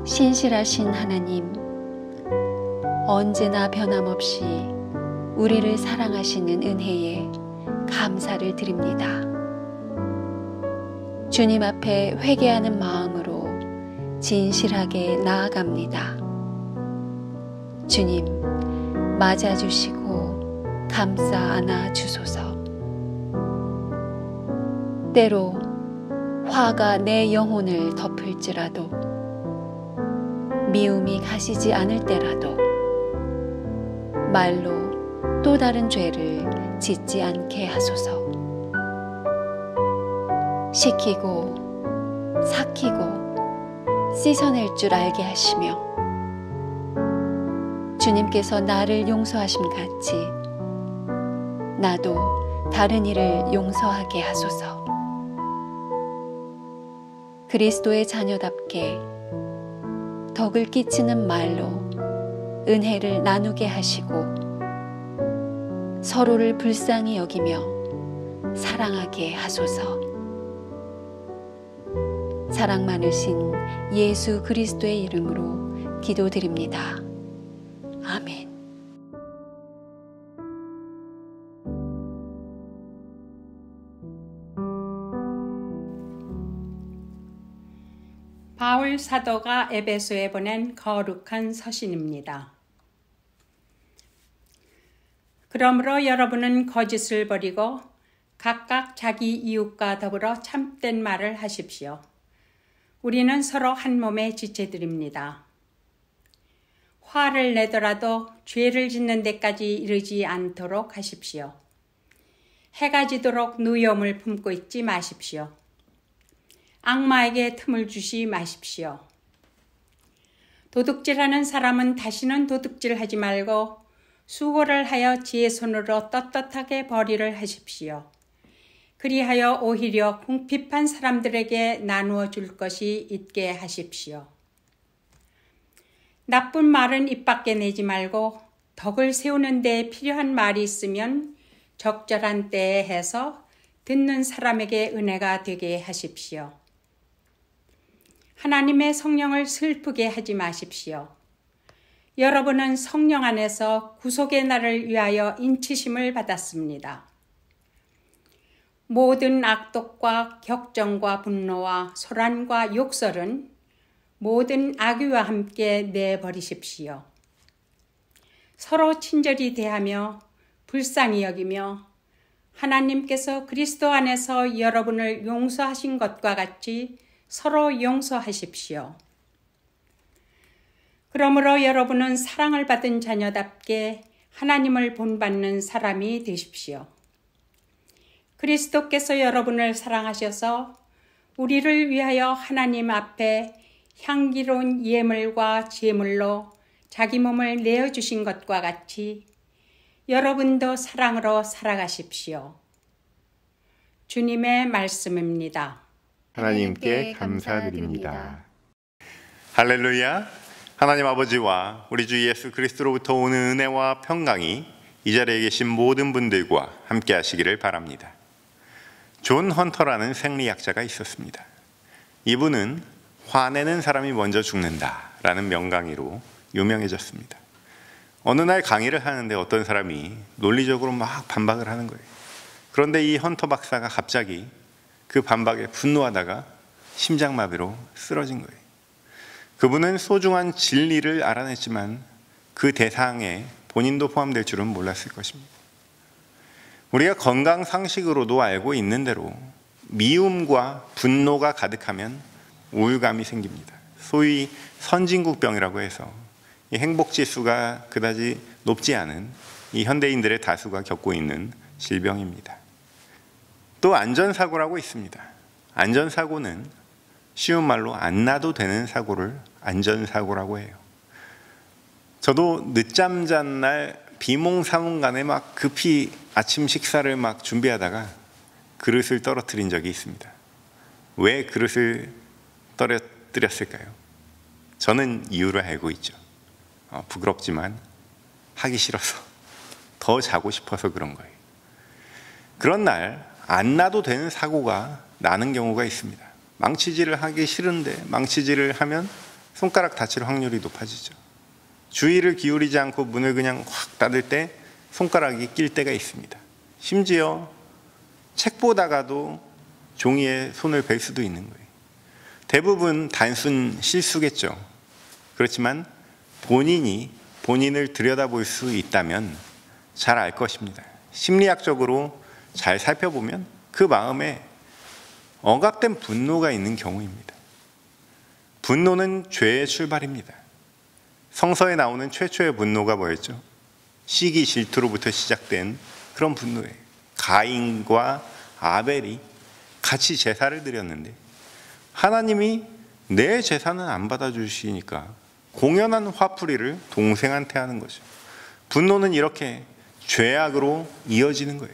신실하신 하나님, 언제나 변함없이 우리를 사랑하시는 은혜에 감사를 드립니다. 주님 앞에 회개하는 마음으로 진실하게 나아갑니다. 주님, 맞아주시고 감싸 안아 주소서. 때로 화가 내 영혼을 덮을지라도, 미움이 가시지 않을 때라도 말로 또 다른 죄를 짓지 않게 하소서. 식히고 삭히고 씻어낼 줄 알게 하시며, 주님께서 나를 용서하심 같이 나도 다른 이를 용서하게 하소서. 그리스도의 자녀답게 덕을 끼치는 말로 은혜를 나누게 하시고, 서로를 불쌍히 여기며 사랑하게 하소서. 사랑 많으신 예수 그리스도의 이름으로 기도드립니다. 아멘. 바울 사도가 에베소에 보낸 거룩한 서신입니다. 그러므로 여러분은 거짓을 버리고 각각 자기 이웃과 더불어 참된 말을 하십시오. 우리는 서로 한 몸의 지체들입니다. 화를 내더라도 죄를 짓는 데까지 이르지 않도록 하십시오. 해가 지도록 누염을 품고 있지 마십시오. 악마에게 틈을 주시 마십시오. 도둑질하는 사람은 다시는 도둑질하지 말고 수고를 하여 제 손으로 떳떳하게 벌이를 하십시오. 그리하여 오히려 궁핍한 사람들에게 나누어 줄 것이 있게 하십시오. 나쁜 말은 입 밖에 내지 말고 덕을 세우는 데 필요한 말이 있으면 적절한 때에 해서 듣는 사람에게 은혜가 되게 하십시오. 하나님의 성령을 슬프게 하지 마십시오. 여러분은 성령 안에서 구속의 날을 위하여 인치심을 받았습니다. 모든 악독과 격정과 분노와 소란과 욕설은 모든 악의와 함께 내버리십시오. 서로 친절히 대하며 불쌍히 여기며 하나님께서 그리스도 안에서 여러분을 용서하신 것과 같이 서로 용서하십시오. 그러므로 여러분은 사랑을 받은 자녀답게 하나님을 본받는 사람이 되십시오. 그리스도께서 여러분을 사랑하셔서 우리를 위하여 하나님 앞에 향기로운 예물과 제물로 자기 몸을 내어주신 것과 같이 여러분도 사랑으로 살아가십시오. 주님의 말씀입니다. 하나님께 감사드립니다. 할렐루야! 하나님 아버지와 우리 주 예수 그리스도로부터 오는 은혜와 평강이 이 자리에 계신 모든 분들과 함께 하시기를 바랍니다. 존 헌터라는 생리학자가 있었습니다. 이분은 화내는 사람이 먼저 죽는다라는 명강의로 유명해졌습니다. 어느 날 강의를 하는데 어떤 사람이 논리적으로 막 반박을 하는 거예요. 그런데 이 헌터 박사가 갑자기 그 반박에 분노하다가 심장마비로 쓰러진 거예요. 그분은 소중한 진리를 알아냈지만 그 대상에 본인도 포함될 줄은 몰랐을 것입니다. 우리가 건강 상식으로도 알고 있는 대로 미움과 분노가 가득하면 우울감이 생깁니다. 소위 선진국병이라고 해서 이 행복지수가 그다지 높지 않은 이 현대인들의 다수가 겪고 있는 질병입니다. 또 안전사고라고 있습니다. 안전사고는 쉬운 말로 안 나도 되는 사고를 안전사고라고 해요. 저도 늦잠 잔 날 비몽사몽간에 막 급히 아침 식사를 막 준비하다가 그릇을 떨어뜨린 적이 있습니다. 왜 그릇을 떨어뜨렸을까요? 저는 이유를 알고 있죠. 부끄럽지만 하기 싫어서, 더 자고 싶어서 그런 거예요. 그런 날 안 나도 되는 사고가 나는 경우가 있습니다. 망치질을 하기 싫은데 망치질을 하면 손가락 다칠 확률이 높아지죠. 주의를 기울이지 않고 문을 그냥 확 닫을 때 손가락이 낄 때가 있습니다. 심지어 책 보다가도 종이에 손을 댈 수도 있는 거예요. 대부분 단순 실수겠죠. 그렇지만 본인이 본인을 들여다볼 수 있다면 잘 알 것입니다. 심리학적으로 잘 살펴보면 그 마음에 억압된 분노가 있는 경우입니다. 분노는 죄의 출발입니다. 성서에 나오는 최초의 분노가 뭐였죠? 시기 질투로부터 시작된 그런 분노예요. 가인과 아벨이 같이 제사를 드렸는데 하나님이 내 제사는 안 받아주시니까 공연한 화풀이를 동생한테 하는 거죠. 분노는 이렇게 죄악으로 이어지는 거예요.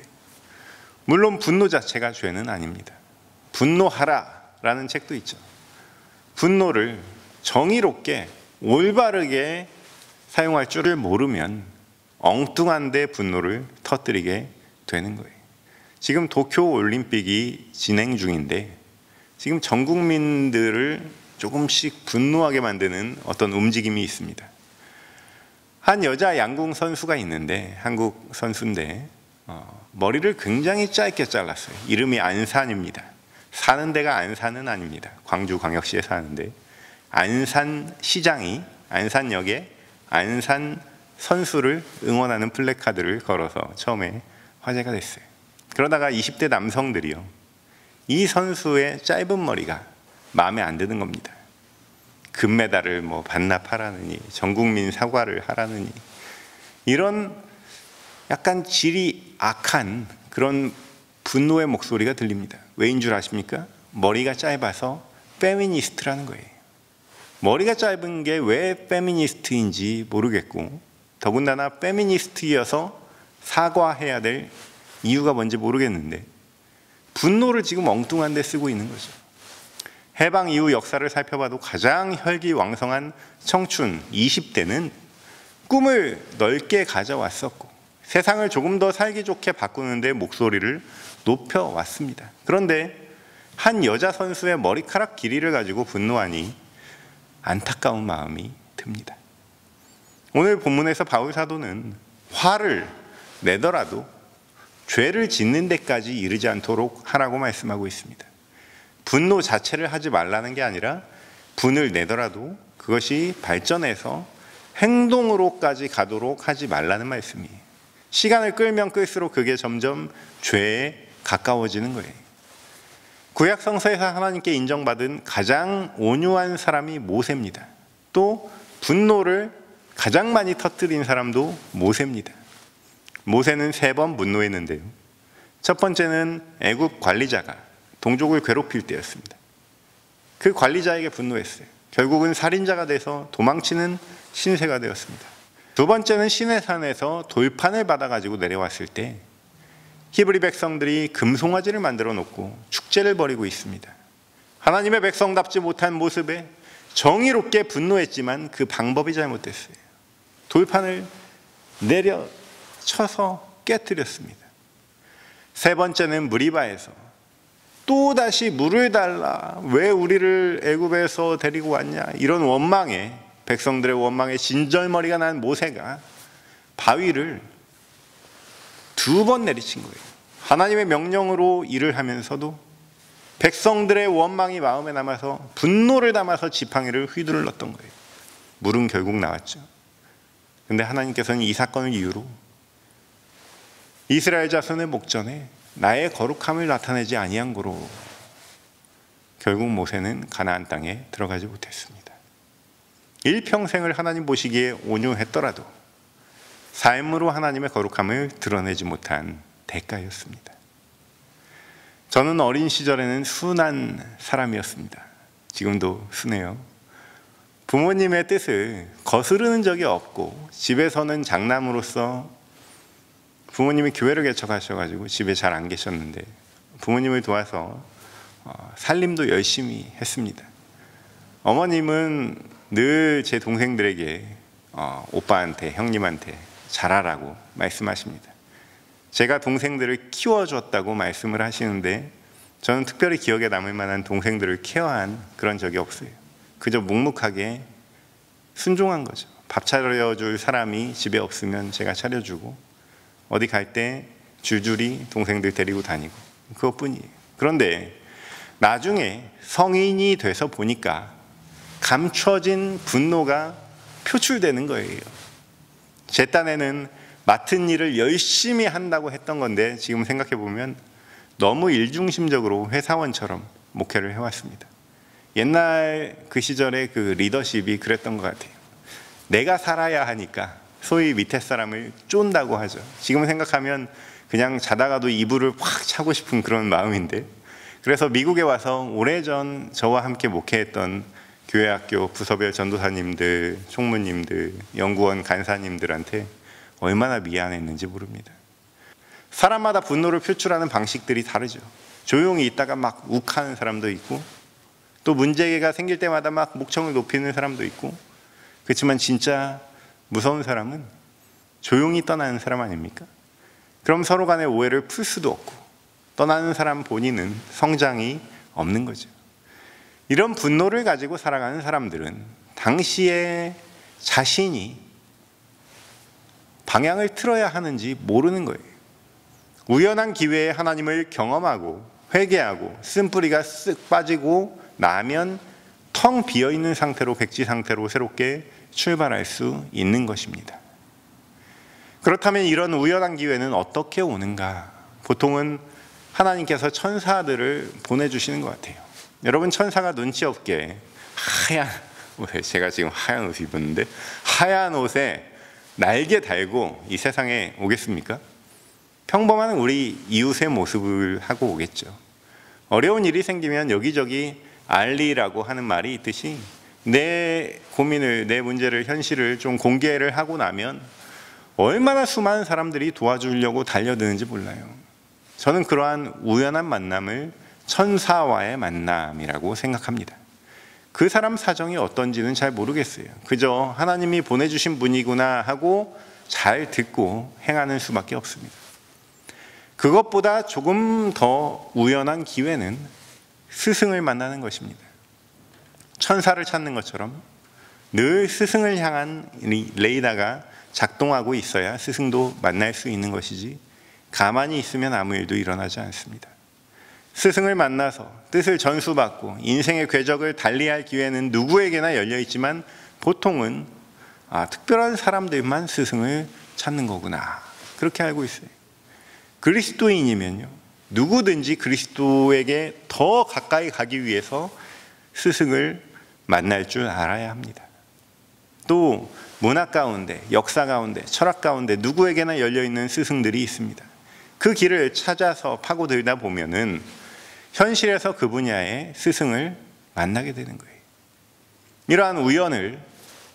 물론 분노 자체가 죄는 아닙니다. 분노하라라는 책도 있죠. 분노를 정의롭게 올바르게 사용할 줄을 모르면 엉뚱한데 분노를 터뜨리게 되는 거예요. 지금 도쿄 올림픽이 진행 중인데 지금 전 국민들을 조금씩 분노하게 만드는 어떤 움직임이 있습니다. 한 여자 양궁 선수가 있는데 한국 선수인데 머리를 굉장히 짧게 잘랐어요. 이름이 안산입니다. 사는 데가 안산은 아닙니다. 광주광역시에 사는데 안산시장이 안산역에 안산 선수를 응원하는 플래카드를 걸어서 처음에 화제가 됐어요. 그러다가 20대 남성들이요, 이 선수의 짧은 머리가 마음에 안 드는 겁니다. 금메달을 반납하라느니 전국민 사과를 하라느니 이런 약간 질이 악한 그런 분노의 목소리가 들립니다. 왜인 줄 아십니까? 머리가 짧아서 페미니스트라는 거예요. 머리가 짧은 게 왜 페미니스트인지 모르겠고 더군다나 페미니스트여서 사과해야 될 이유가 뭔지 모르겠는데 분노를 지금 엉뚱한 데 쓰고 있는 거죠. 해방 이후 역사를 살펴봐도 가장 혈기왕성한 청춘 20대는 꿈을 넓게 가져왔었고 세상을 조금 더 살기 좋게 바꾸는 데 목소리를 높여왔습니다. 그런데 한 여자 선수의 머리카락 길이를 가지고 분노하니 안타까운 마음이 듭니다. 오늘 본문에서 바울 사도는 화를 내더라도 죄를 짓는 데까지 이르지 않도록 하라고 말씀하고 있습니다. 분노 자체를 하지 말라는 게 아니라 분을 내더라도 그것이 발전해서 행동으로까지 가도록 하지 말라는 말씀이에요. 시간을 끌면 끌수록 그게 점점 죄에 가까워지는 거예요. 구약 성서에서 하나님께 인정받은 가장 온유한 사람이 모세입니다. 또 분노를 가장 많이 터뜨린 사람도 모세입니다. 모세는 3번 분노했는데요. 첫 번째는 애굽 관리자가 동족을 괴롭힐 때였습니다. 그 관리자에게 분노했어요. 결국은 살인자가 돼서 도망치는 신세가 되었습니다. 두 번째는 시내산에서 돌판을 받아가지고 내려왔을 때 히브리 백성들이 금송아지를 만들어 놓고 축제를 벌이고 있습니다. 하나님의 백성답지 못한 모습에 정의롭게 분노했지만 그 방법이 잘못됐어요. 돌판을 내려쳐서 깨뜨렸습니다. 세 번째는 무리바에서 또다시 물을 달라, 왜 우리를 애굽에서 데리고 왔냐, 이런 원망에, 백성들의 원망에 진절머리가 난 모세가 바위를 2번 내리친 거예요. 하나님의 명령으로 일을 하면서도 백성들의 원망이 마음에 남아서 분노를 담아서 지팡이를 휘둘렀던 거예요. 물은 결국 나왔죠. 근데 하나님께서는 이 사건을 이유로 이스라엘 자손의 목전에 나의 거룩함을 나타내지 아니한 고로 결국 모세는 가나안 땅에 들어가지 못했습니다. 일평생을 하나님 보시기에 온유했더라도 삶으로 하나님의 거룩함을 드러내지 못한 대가였습니다. 저는 어린 시절에는 순한 사람이었습니다. 지금도 순해요. 부모님의 뜻을 거스르는 적이 없고 집에서는 장남으로서 부모님이 교회를 개척하셔가지고 집에 잘 안 계셨는데 부모님을 도와서 살림도 열심히 했습니다. 어머님은 늘 제 동생들에게 오빠한테, 형님한테 잘하라고 말씀하십니다. 제가 동생들을 키워줬다고 말씀을 하시는데 저는 특별히 기억에 남을 만한 동생들을 케어한 그런 적이 없어요. 그저 묵묵하게 순종한 거죠. 밥 차려줄 사람이 집에 없으면 제가 차려주고, 어디 갈 때 줄줄이 동생들 데리고 다니고, 그것뿐이에요. 그런데 나중에 성인이 돼서 보니까 감춰진 분노가 표출되는 거예요. 제 딴에는 맡은 일을 열심히 한다고 했던 건데 지금 생각해 보면 너무 일중심적으로 회사원처럼 목회를 해왔습니다. 옛날 그 시절의 그 리더십이 그랬던 것 같아요. 내가 살아야 하니까 소위 밑에 사람을 쫀다고 하죠. 지금 생각하면 그냥 자다가도 이불을 확 차고 싶은 그런 마음인데, 그래서 미국에 와서 오래전 저와 함께 목회했던 교회학교 부서별 전도사님들, 총무님들, 연구원 간사님들한테 얼마나 미안했는지 모릅니다. 사람마다 분노를 표출하는 방식들이 다르죠. 조용히 있다가 막 욱하는 사람도 있고, 또 문제가 생길 때마다 막 목청을 높이는 사람도 있고, 그렇지만 진짜 무서운 사람은 조용히 떠나는 사람 아닙니까? 그럼 서로 간의 오해를 풀 수도 없고, 떠나는 사람 본인은 성장이 없는 거죠. 이런 분노를 가지고 살아가는 사람들은 당시에 자신이 방향을 틀어야 하는지 모르는 거예요. 우연한 기회에 하나님을 경험하고 회개하고 쓴뿌리가 쓱 빠지고 나면 텅 비어있는 상태로, 백지 상태로 새롭게 출발할 수 있는 것입니다. 그렇다면 이런 우연한 기회는 어떻게 오는가? 보통은 하나님께서 천사들을 보내주시는 것 같아요. 여러분, 천사가 눈치 없게 하얀 옷에, 제가 지금 하얀 옷을 입었는데 하얀 옷에 날개 달고 이 세상에 오겠습니까? 평범한 우리 이웃의 모습을 하고 오겠죠. 어려운 일이 생기면 여기저기 알리라고 하는 말이 있듯이 내 고민을, 내 문제를, 현실을 좀 공개를 하고 나면 얼마나 수많은 사람들이 도와주려고 달려드는지 몰라요. 저는 그러한 우연한 만남을 천사와의 만남이라고 생각합니다. 그 사람 사정이 어떤지는 잘 모르겠어요. 그저 하나님이 보내주신 분이구나 하고 잘 듣고 행하는 수밖에 없습니다. 그것보다 조금 더 우연한 기회는 스승을 만나는 것입니다. 천사를 찾는 것처럼 늘 스승을 향한 레이더가 작동하고 있어야 스승도 만날 수 있는 것이지, 가만히 있으면 아무 일도 일어나지 않습니다. 스승을 만나서 뜻을 전수받고 인생의 궤적을 달리할 기회는 누구에게나 열려있지만 보통은 특별한 사람들만 스승을 찾는 거구나, 그렇게 알고 있어요. 그리스도인이면요, 누구든지 그리스도에게 더 가까이 가기 위해서 스승을 만날 줄 알아야 합니다. 또 문화 가운데, 역사 가운데, 철학 가운데 누구에게나 열려있는 스승들이 있습니다. 그 길을 찾아서 파고들다 보면은 현실에서 그 분야의 스승을 만나게 되는 거예요. 이러한 우연을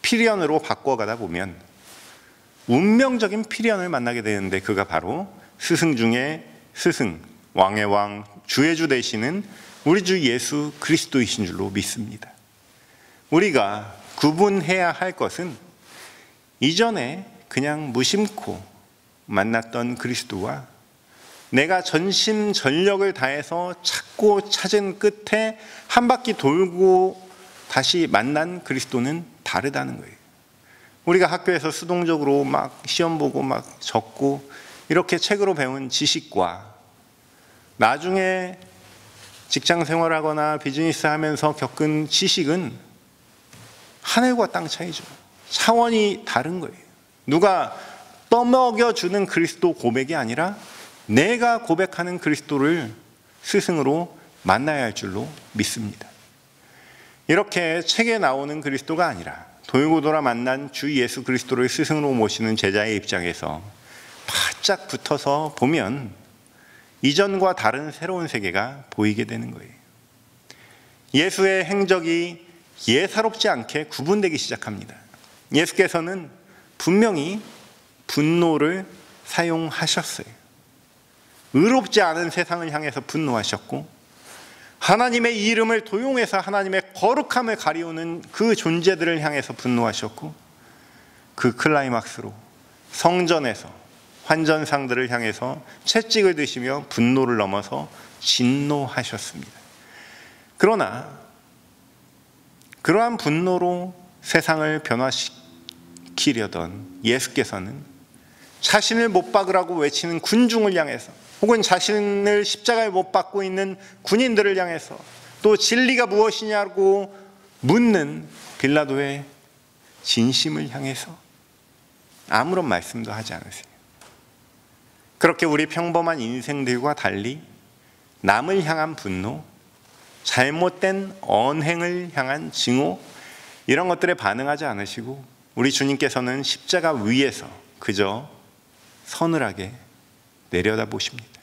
필연으로 바꿔가다 보면 운명적인 필연을 만나게 되는데, 그가 바로 스승 중에 스승, 왕의 왕, 주의 주 되시는 우리 주 예수 그리스도이신 줄로 믿습니다. 우리가 구분해야 할 것은 이전에 그냥 무심코 만났던 그리스도와 내가 전심전력을 다해서 찾고 찾은 끝에 한 바퀴 돌고 다시 만난 그리스도는 다르다는 거예요. 우리가 학교에서 수동적으로 막 시험 보고 막 적고 이렇게 책으로 배운 지식과 나중에 직장 생활하거나 비즈니스 하면서 겪은 지식은 하늘과 땅 차이죠. 차원이 다른 거예요. 누가 떠먹여주는 그리스도 고백이 아니라 내가 고백하는 그리스도를 스승으로 만나야 할 줄로 믿습니다. 이렇게 책에 나오는 그리스도가 아니라 돌고 돌아 만난 주 예수 그리스도를 스승으로 모시는 제자의 입장에서 바짝 붙어서 보면 이전과 다른 새로운 세계가 보이게 되는 거예요. 예수의 행적이 예사롭지 않게 구분되기 시작합니다. 예수께서는 분명히 분노를 사용하셨어요. 의롭지 않은 세상을 향해서 분노하셨고, 하나님의 이름을 도용해서 하나님의 거룩함을 가리우는 그 존재들을 향해서 분노하셨고, 그 클라이막스로 성전에서 환전상들을 향해서 채찍을 드시며 분노를 넘어서 진노하셨습니다. 그러나 그러한 분노로 세상을 변화시키려던 예수께서는 자신을 못 박으라고 외치는 군중을 향해서, 혹은 자신을 십자가에 못 박고 있는 군인들을 향해서, 또 진리가 무엇이냐고 묻는 빌라도의 진심을 향해서 아무런 말씀도 하지 않으세요. 그렇게 우리 평범한 인생들과 달리 남을 향한 분노, 잘못된 언행을 향한 증오, 이런 것들에 반응하지 않으시고 우리 주님께서는 십자가 위에서 그저 서늘하게 내려다보십니다.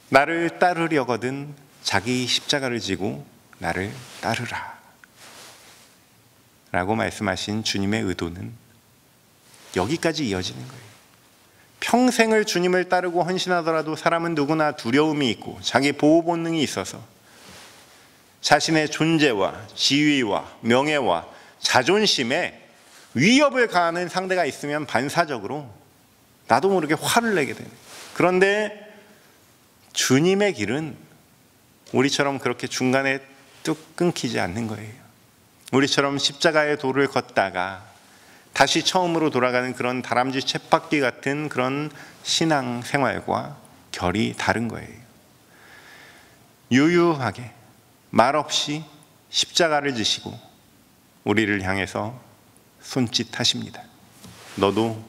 나를 따르려거든 자기 십자가를 지고 나를 따르라 라고 말씀하신 주님의 의도는 여기까지 이어지는 거예요. 평생을 주님을 따르고 헌신하더라도 사람은 누구나 두려움이 있고 자기 보호 본능이 있어서 자신의 존재와 지위와 명예와 자존심에 위협을 가하는 상대가 있으면 반사적으로 나도 모르게 화를 내게 되는. 그런데 주님의 길은 우리처럼 그렇게 중간에 뚝 끊기지 않는 거예요. 우리처럼 십자가의 도를 걷다가 다시 처음으로 돌아가는 그런 다람쥐 쳇바퀴 같은 그런 신앙 생활과 결이 다른 거예요. 유유하게 말없이 십자가를 지시고 우리를 향해서 손짓하십니다. 너도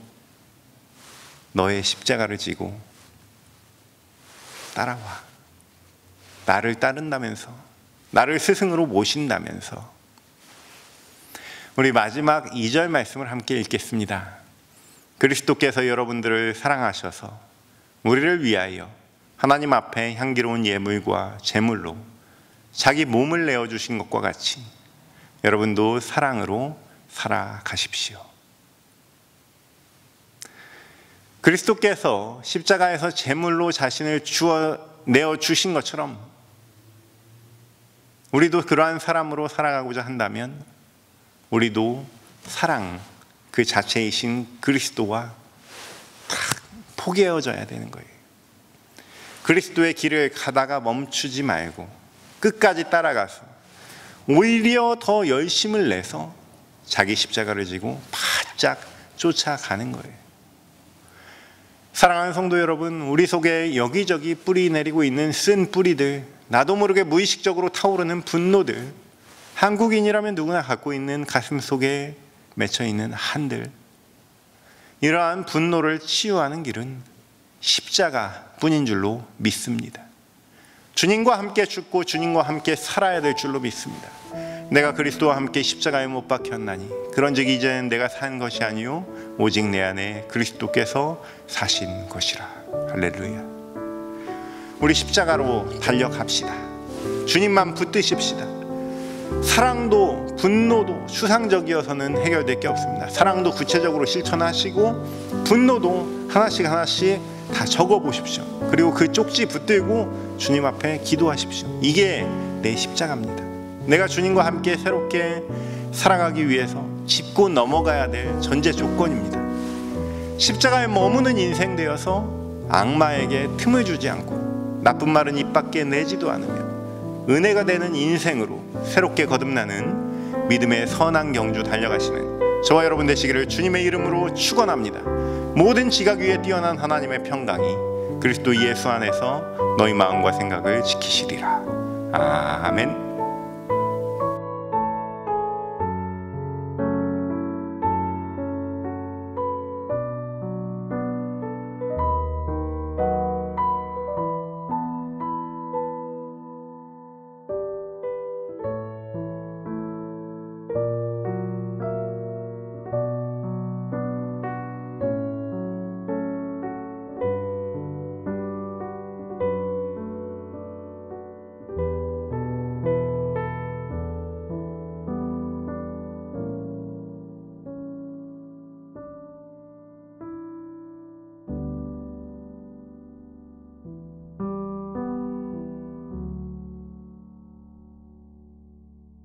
너의 십자가를 지고 따라와. 나를 따른다면서, 나를 스승으로 모신다면서. 우리 마지막 2절 말씀을 함께 읽겠습니다. 그리스도께서 여러분들을 사랑하셔서 우리를 위하여 하나님 앞에 향기로운 예물과 제물로 자기 몸을 내어주신 것과 같이 여러분도 사랑으로 살아가십시오. 그리스도께서 십자가에서 제물로 자신을 내어주신 것처럼 우리도 그러한 사람으로 살아가고자 한다면 우리도 사랑 그 자체이신 그리스도와 딱 포개어져야 되는 거예요. 그리스도의 길을 가다가 멈추지 말고 끝까지 따라가서 오히려 더 열심을 내서 자기 십자가를 지고 바짝 쫓아가는 거예요. 사랑하는 성도 여러분, 우리 속에 여기저기 뿌리 내리고 있는 쓴 뿌리들, 나도 모르게 무의식적으로 타오르는 분노들, 한국인이라면 누구나 갖고 있는 가슴 속에 맺혀있는 한들, 이러한 분노를 치유하는 길은 십자가뿐인 줄로 믿습니다. 주님과 함께 죽고 주님과 함께 살아야 될 줄로 믿습니다. 내가 그리스도와 함께 십자가에 못 박혔나니 그런즉 이제는 내가 산 것이 아니요 오직 내 안에 그리스도께서 사신 것이라. 할렐루야. 우리 십자가로 달려갑시다. 주님만 붙드십시다. 사랑도 분노도 추상적이어서는 해결될 게 없습니다. 사랑도 구체적으로 실천하시고 분노도 하나씩 하나씩 다 적어보십시오. 그리고 그 쪽지 붙들고 주님 앞에 기도하십시오. 이게 내 십자가입니다. 내가 주님과 함께 새롭게 살아가기 위해서 짚고 넘어가야 될 전제 조건입니다. 십자가에 머무는 인생 되어서 악마에게 틈을 주지 않고 나쁜 말은 입 밖에 내지도 않으며 은혜가 되는 인생으로 새롭게 거듭나는 믿음의 선한 경주 달려가시는 저와 여러분 되시기를 주님의 이름으로 축원합니다. 모든 지각 위에 뛰어난 하나님의 평강이 그리스도 예수 안에서 너희 마음과 생각을 지키시리라. 아멘.